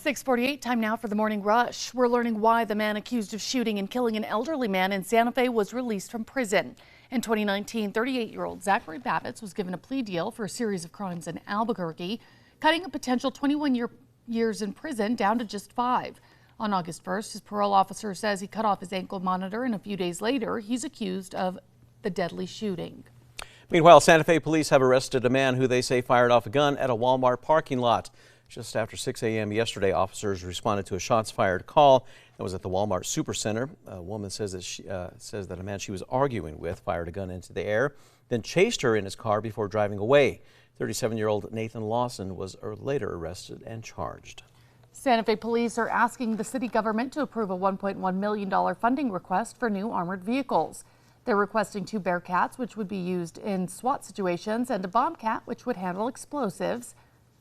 6:48, time now for the morning rush. We're learning why the man accused of shooting and killing an elderly man in Santa Fe was released from prison. In 2019, 38-year-old Zachary Babbitts was given a plea deal for a series of crimes in Albuquerque, cutting a potential 21 years in prison down to just 5. On August 1st, his parole officer says he cut off his ankle monitor, and a few days later, he's accused of the deadly shooting. Meanwhile, Santa Fe police have arrested a man who they say fired off a gun at a Walmart parking lot. Just after 6 a.m. yesterday, officers responded to a shots fired call that was at the Walmart Supercenter. A woman says that a man she was arguing with fired a gun into the air, then chased her in his car before driving away. 37-year-old Nathan Lawson was later arrested and charged. Santa Fe police are asking the city government to approve a $1.1 million funding request for new armored vehicles. They're requesting 2 Bearcats, which would be used in SWAT situations, and a Bombcat, which would handle explosives.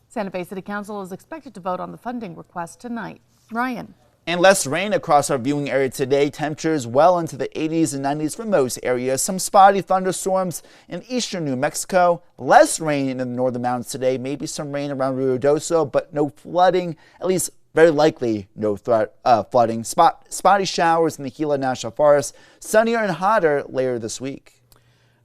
Santa Fe City Council is expected to vote on the funding request tonight. Ryan. And less rain across our viewing area today. Temperatures well into the 80s and 90s for most areas. Some spotty thunderstorms in eastern New Mexico. Less rain in the northern mountains today. Maybe some rain around Ruidoso, but no flooding. At least very likely no flooding. Spotty showers in the Gila National Forest. Sunnier and hotter later this week.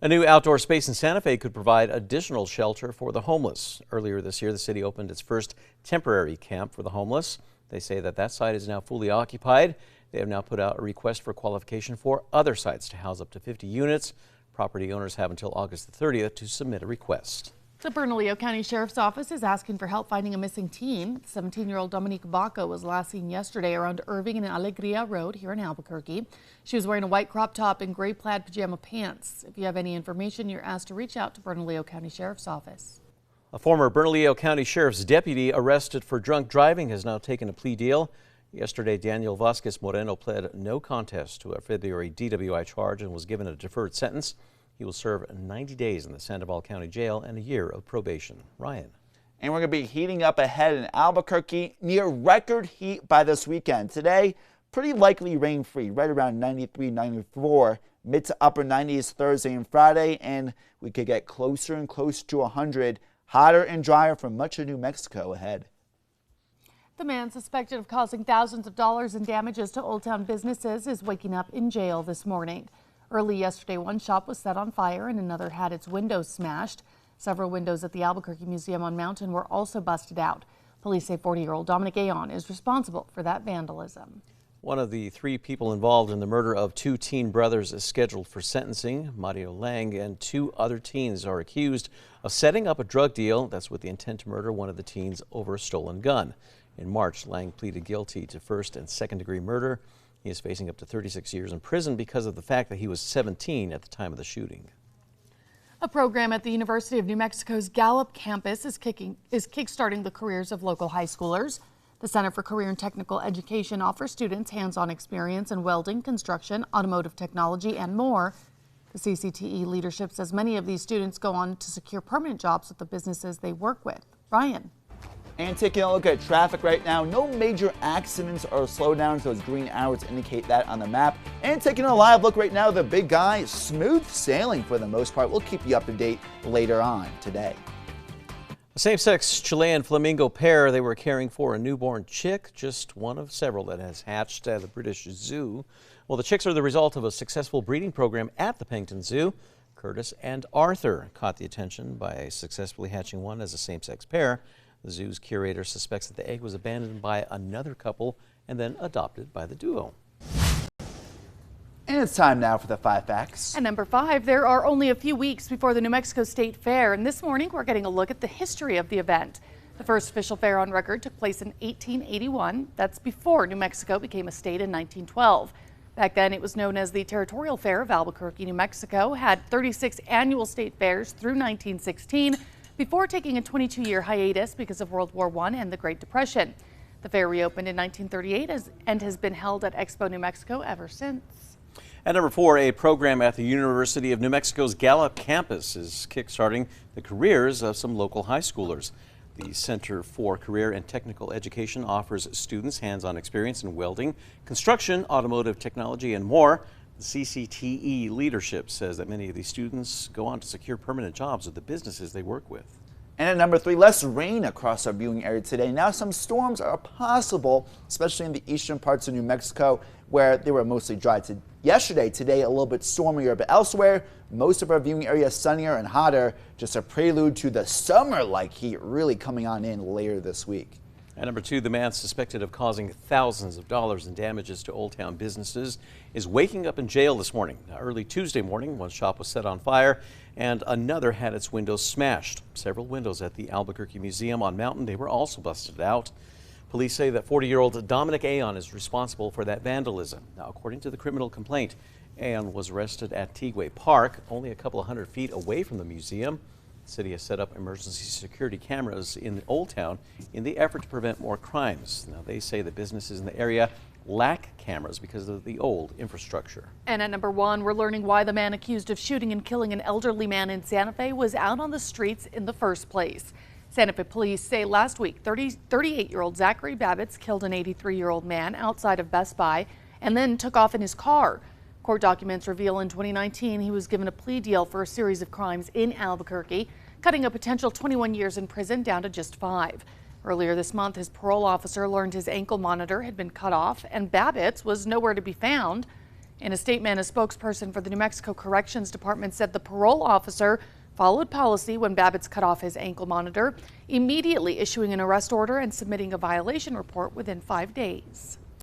A new outdoor space in Santa Fe could provide additional shelter for the homeless. Earlier this year, the city opened its first temporary camp for the homeless. They say that site is now fully occupied. They have now put out a request for qualification for other sites to house up to 50 units. Property owners have until August the 30th to submit a request. The Bernalillo County Sheriff's Office is asking for help finding a missing teen. 17-year-old Dominique Baca was last seen yesterday around Irving and Alegria Road here in Albuquerque. She was wearing a white crop top and gray plaid pajama pants. If you have any information, you're asked to reach out to Bernalillo County Sheriff's Office. A former Bernalillo County Sheriff's deputy arrested for drunk driving has now taken a plea deal. Yesterday, Daniel Vasquez Moreno pled no contest to a February DWI charge and was given a deferred sentence. He will serve 90 days in the Sandoval County Jail and a year of probation. Ryan. And we're going to be heating up ahead in Albuquerque, near record heat by this weekend. Today, pretty likely rain-free, right around 93, 94. Mid to upper 90s Thursday and Friday, and we could get closer and closer to 100. Hotter and drier for much of New Mexico ahead. The man suspected of causing thousands of dollars in damages to Old Town businesses is waking up in jail this morning. Early yesterday, one shop was set on fire and another had its windows smashed. Several windows at the Albuquerque Museum on Mountain were also busted out. Police say 40-year-old Dominic Aon is responsible for that vandalism. One of the 3 people involved in the murder of 2 teen brothers is scheduled for sentencing. Mario Lang and 2 other teens are accused of setting up a drug deal that's with the intent to murder one of the teens over a stolen gun. In March, Lang pleaded guilty to first and second degree murder. He is facing up to 36 years in prison because of the fact that he was 17 at the time of the shooting. A program at the University of New Mexico's Gallup campus is kickstarting the careers of local high schoolers. The Center for Career and Technical Education offers students hands-on experience in welding, construction, automotive technology, and more. The CCTE leadership says many of these students go on to secure permanent jobs with the businesses they work with. Ryan. And taking a look at traffic right now, no major accidents or slowdowns. Those green arrows indicate that on the map. And taking a live look right now, the big guy, smooth sailing for the most part. We'll keep you up to date later on today. A same-sex Chilean flamingo pair, they were caring for a newborn chick, just one of several that has hatched at the British Zoo. Well, the chicks are the result of a successful breeding program at the Pennington Zoo. Curtis and Arthur caught the attention by successfully hatching one as a same-sex pair. The zoo's curator suspects that the egg was abandoned by another couple and then adopted by the duo. And it's time now for the 5 facts. And number 5, there are only a few weeks before the New Mexico State Fair, and this morning we're getting a look at the history of the event. The first official fair on record took place in 1881. That's before New Mexico became a state in 1912. Back then it was known as the Territorial Fair of Albuquerque, New Mexico, had 36 annual state fairs through 1916 before taking a 22-year hiatus because of World War I and the Great Depression. The fair reopened in 1938 and has been held at Expo New Mexico ever since. At number 4, a program at the University of New Mexico's Gallup campus is kickstarting the careers of some local high schoolers. The Center for Career and Technical Education offers students hands-on experience in welding, construction, automotive technology, and more. The CCTE leadership says that many of these students go on to secure permanent jobs at the businesses they work with. And at number 3, less rain across our viewing area today. Now some storms are possible, especially in the eastern parts of New Mexico, where they were mostly dry yesterday. Today a little bit stormier, but elsewhere most of our viewing area is sunnier and hotter. Just a prelude to the summer-like heat really coming on in later this week. At number 2, the man suspected of causing thousands of dollars in damages to Old Town businesses is waking up in jail this morning. Now, early Tuesday morning, one shop was set on fire and another had its windows smashed. Several windows at the Albuquerque Museum on Mountain Day were also busted out. Police say that 40-year-old Dominic Aon is responsible for that vandalism. Now, according to the criminal complaint, Aon was arrested at Tigway Park, only a couple of hundred feet away from the museum. The city has set up emergency security cameras in Old Town in the effort to prevent more crimes. Now, they say the businesses in the area lack cameras because of the old infrastructure. And at number 1, we're learning why the man accused of shooting and killing an elderly man in Santa Fe was out on the streets in the first place. Santa Fe police say last week 38-year-old Zachary Babbitts killed an 83-year-old man outside of Best Buy and then took off in his car. Court documents reveal in 2019 he was given a plea deal for a series of crimes in Albuquerque, cutting a potential 21 years in prison down to just 5. Earlier this month, his parole officer learned his ankle monitor had been cut off and Babbitts was nowhere to be found. In a statement, a spokesperson for the New Mexico Corrections Department said the parole officer followed policy when Babbitts cut off his ankle monitor, immediately issuing an arrest order and submitting a violation report within 5 days.